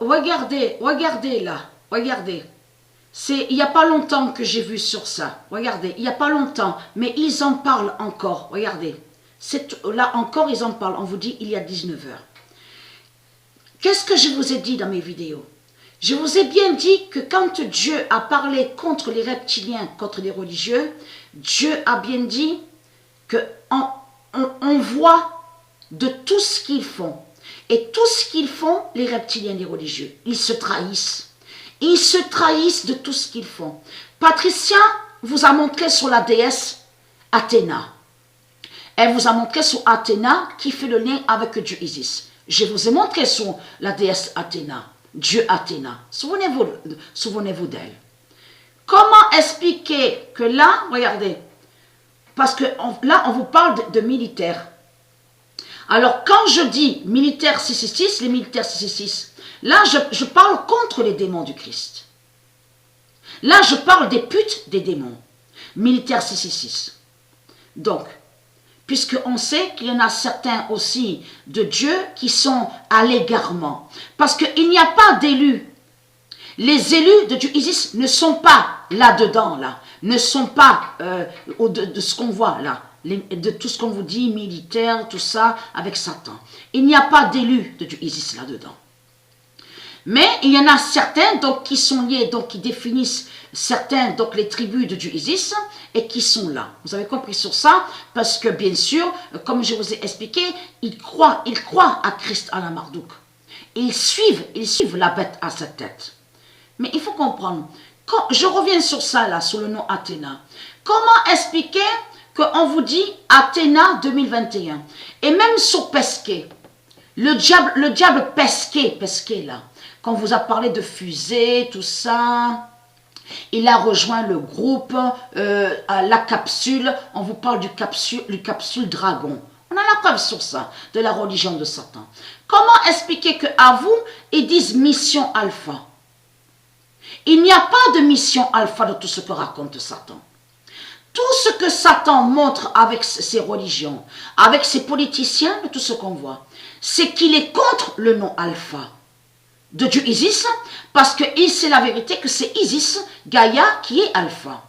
regardez là, regardez. Il n'y a pas longtemps que j'ai vu sur ça. Regardez, il n'y a pas longtemps, mais ils en parlent encore. Regardez, là encore, ils en parlent. On vous dit, il y a 19 heures. Qu'est-ce que je vous ai dit dans mes vidéos? Je vous ai bien dit que quand Dieu a parlé contre les reptiliens, contre les religieux, Dieu a bien dit qu'on voit de tout ce qu'ils font. Et tout ce qu'ils font, les reptiliens, les religieux, ils se trahissent. Ils se trahissent de tout ce qu'ils font. Patricia vous a montré sur la déesse Athéna. Elle vous a montré sur Athéna qui fait le lien avec Dieu Isis. Je vous ai montré sur la déesse Athéna, Dieu Athéna. Souvenez-vous d'elle. Comment expliquer que là, regardez, parce que là on vous parle de militaires. Alors quand je dis militaire 666, les militaires 666, là, je parle contre les démons du Christ. Là, je parle des putes des démons. Militaire 666. Donc, puisqu'on sait qu'il y en a certains aussi de Dieu qui sont à l'égarement. Parce qu'il n'y a pas d'élus. Les élus de Dieu Isis ne sont pas là-dedans, là. Ne sont pas de ce qu'on voit, là. De tout ce qu'on vous dit, militaire, tout ça, avec Satan. Il n'y a pas d'élus de Dieu Isis là-dedans. Mais il y en a certains donc, qui sont liés, donc qui définissent certains, donc les tribus de Dieu Isis, et qui sont là. Vous avez compris sur ça? Parce que bien sûr, comme je vous ai expliqué, ils croient à Christ à la Marduk. Ils suivent la bête à sa tête. Mais il faut comprendre, quand je reviens sur ça là, sur le nom Athéna, comment expliquer qu'on vous dit Athéna 2021? Et même sur Pesquet, le diable Pesquet là, quand on vous a parlé de fusée, tout ça, il a rejoint le groupe, la capsule, on vous parle du capsule dragon. On a la preuve sur ça, de la religion de Satan. Comment expliquer qu'à vous, ils disent mission alpha? Il n'y a pas de mission alpha de tout ce que raconte Satan. Tout ce que Satan montre avec ses religions, avec ses politiciens, tout ce qu'on voit, c'est qu'il est contre le nom alpha de Dieu Isis, parce qu'il sait la vérité que c'est Isis, Gaïa, qui est alpha.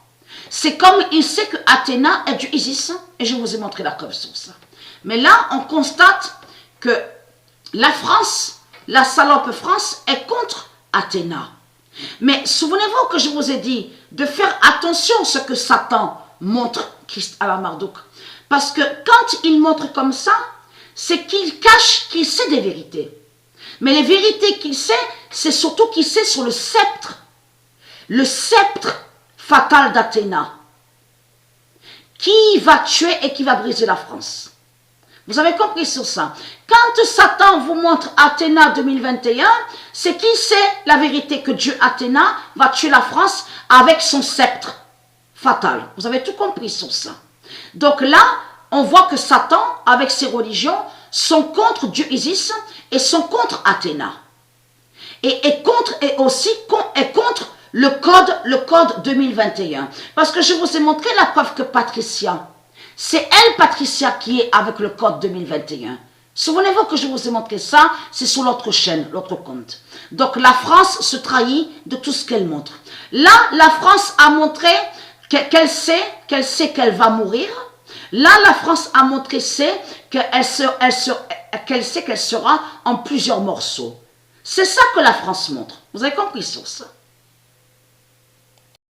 C'est comme il sait que Athéna est Dieu Isis, et je vous ai montré la preuve sur ça. Mais là, on constate que la France, la salope France, est contre Athéna. Mais souvenez-vous que je vous ai dit de faire attention à ce que Satan montre Christ à la Marduk. Parce que quand il montre comme ça, c'est qu'il cache qu'il sait des vérités. Mais les vérités qu'il sait, c'est surtout qu'il sait sur le sceptre fatal d'Athéna, qui va tuer et qui va briser la France. Vous avez compris sur ça? Quand Satan vous montre Athéna 2021, c'est qu'il sait la vérité que Dieu Athéna va tuer la France avec son sceptre fatal. Vous avez tout compris sur ça. Donc là, on voit que Satan, avec ses religions, sont contre Dieu Isis et sont contre Athéna. Et aussi contre le code 2021. Parce que je vous ai montré la preuve que Patricia, c'est elle, Patricia, qui est avec le code 2021. Souvenez-vous que je vous ai montré ça, c'est sur l'autre chaîne, l'autre compte. Donc la France se trahit de tout ce qu'elle montre. Là, la France a montré qu'elle sait qu'elle va mourir. Là, la France a montré qu'elle sait qu'elle sera en plusieurs morceaux. C'est ça que la France montre. Vous avez compris sur ça?